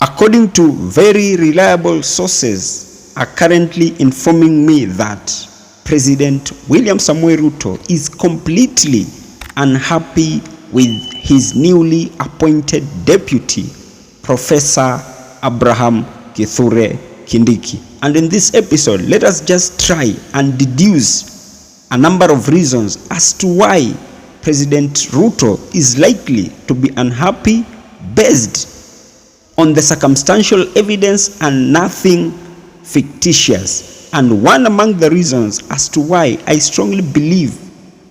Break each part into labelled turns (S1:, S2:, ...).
S1: According to very reliable sources are currently informing me that President William Samoei Ruto is completely unhappy with his newly appointed deputy, Professor Abraham Kithure Kindiki. And in this episode, let us just try and deduce a number of reasons as to why President Ruto is likely to be unhappy based on the circumstantial evidence and nothing fictitious. And one among the reasons as to why I strongly believe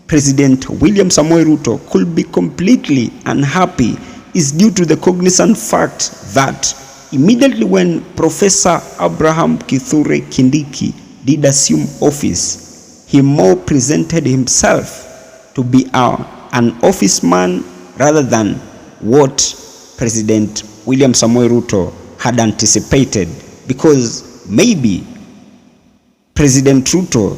S1: President William Samoei Ruto could be completely unhappy is due to the cognizant fact that immediately when Professor Abraham Kithure Kindiki did assume office, he more presented himself to be an office man rather than what President William Samoei Ruto had anticipated, because maybe President Ruto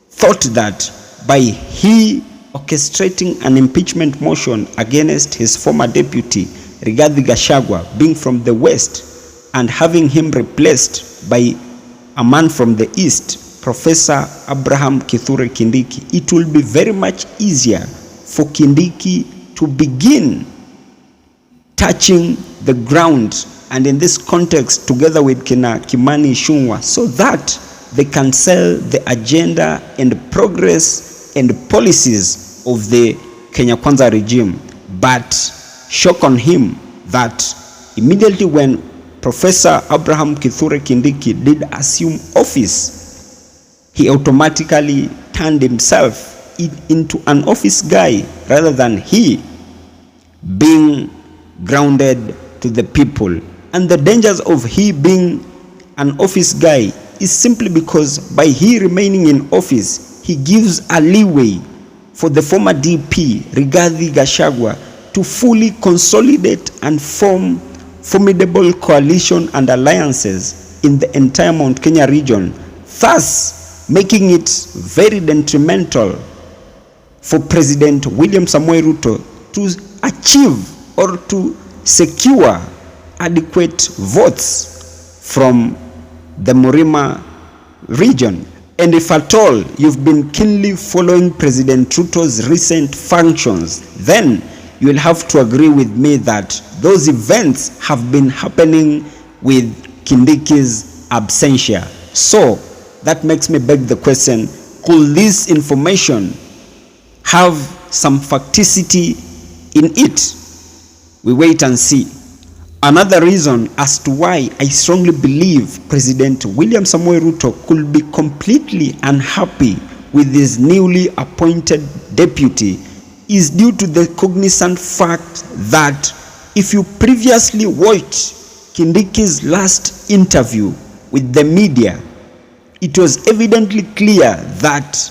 S1: thought that by he orchestrating an impeachment motion against his former deputy Rigathi Gachagua being from the west and having him replaced by a man from the east, Professor Abraham Kithure Kindiki, it will be very much easier for Kindiki to begin touching the ground, and in this context together with Kimani Ichung'wah, so that they can sell the agenda and progress and policies of the Kenya Kwanza regime. But shock on him that immediately when Professor Abraham Kithure Kindiki did assume office, he automatically turned himself into an office guy rather than he being grounded to the people. And the dangers of he being an office guy is simply because by he remaining in office, he gives a leeway for the former DP Rigathi Gachagua to fully consolidate and form formidable coalition and alliances in the entire Mount Kenya region, thus making it very detrimental for President William Samoei Ruto to achieve or to secure adequate votes from the Murima region. And if at all you've been keenly following President Ruto's recent functions, then you will have to agree with me that those events have been happening with Kindiki's absentia. So that makes me beg the question, could this information have some facticity in it? We wait and see. Another reason as to why I strongly believe President William Samoei Ruto could be completely unhappy with his newly appointed deputy is due to the cognizant fact that if you previously watched Kindiki's last interview with the media, it was evidently clear that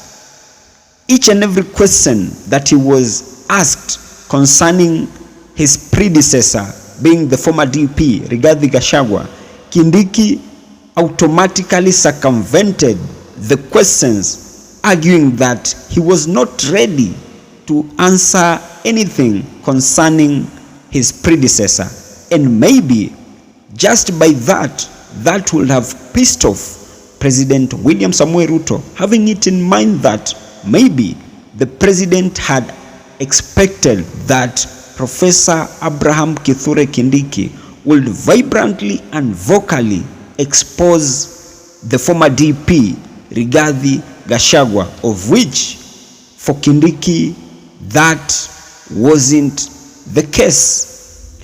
S1: each and every question that he was asked concerning his predecessor, being the former DP Rigathi Gachagua, Kindiki automatically circumvented the questions, arguing that he was not ready to answer anything concerning his predecessor. And maybe just by that would have pissed off President William Samoei Ruto, having it in mind that maybe the president had expected that Professor Abraham Kithure Kindiki would vibrantly and vocally expose the former DP Rigathi Gachagua, of which for Kindiki that wasn't the case.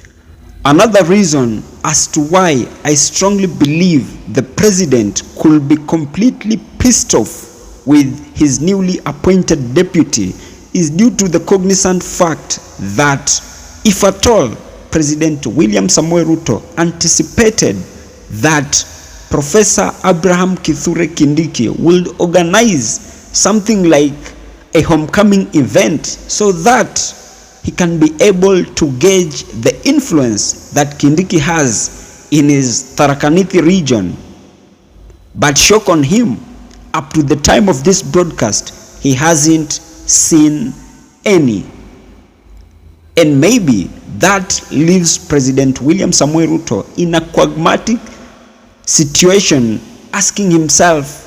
S1: Another reason as to why I strongly believe the president could be completely pissed off with his newly appointed deputy is due to the cognizant fact that if at all President William Samoei Ruto anticipated that Professor Abraham Kithure Kindiki will organize something like a homecoming event so that he can be able to gauge the influence that Kindiki has in his Tharaka Nithi region. But shock on him, up to the time of this broadcast, he hasn't seen any. And maybe that leaves President William Samoei Ruto in a quagmatic situation, asking himself,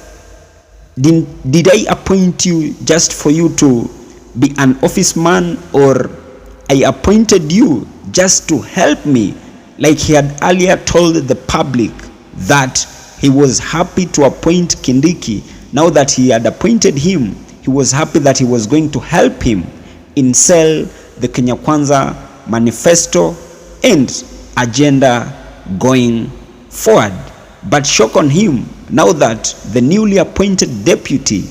S1: did I appoint you just for you to be an office man, or I appointed you just to help me? Like he had earlier told the public that he was happy to appoint Kindiki. Now that he had appointed him, he was happy that he was going to help him in sell the Kenya Kwanza manifesto and agenda going forward. But shock on him, now that the newly appointed deputy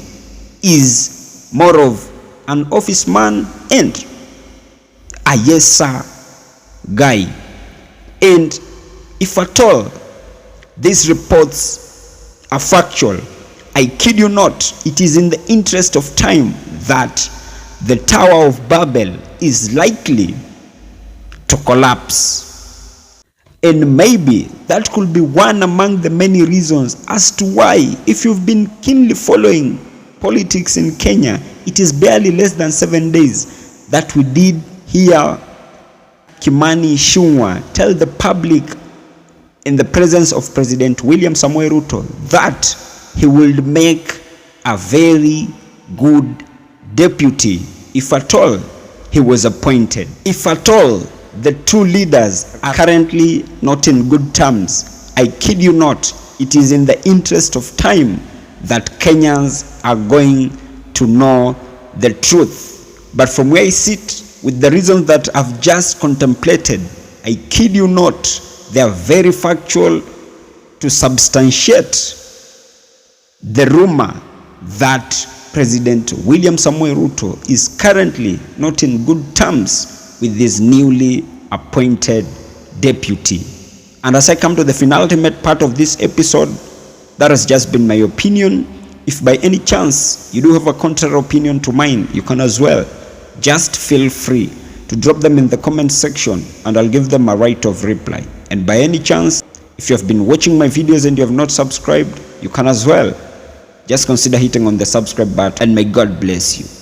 S1: is more of an office man and a yes sir guy. And if at all these reports are factual, I kid you not, it is in the interest of time that the Tower of Babel is likely to collapse. And maybe that could be one among the many reasons as to why, if you've been keenly following politics in Kenya, it is barely less than 7 days that we did hear Kimani Ichung'wah tell the public in the presence of President William Samoei Ruto that he will make a very good deputy if at all he was appointed. If at all the two leaders are currently not in good terms, I kid you not, it is in the interest of time that Kenyans are going to know the truth. But from where I sit, with the reasons that I've just contemplated, I kid you not, they are very factual to substantiate the rumor that President William Samoei Ruto is currently not in good terms with this newly appointed deputy. And as I come to the penultimate part of this episode, that has just been my opinion. If by any chance you do have a contrary opinion to mine, you can as well. Just feel free to drop them in the comment section and I'll give them a right of reply. And by any chance, if you have been watching my videos and you have not subscribed, you can as well. Just consider hitting on the subscribe button and may God bless you.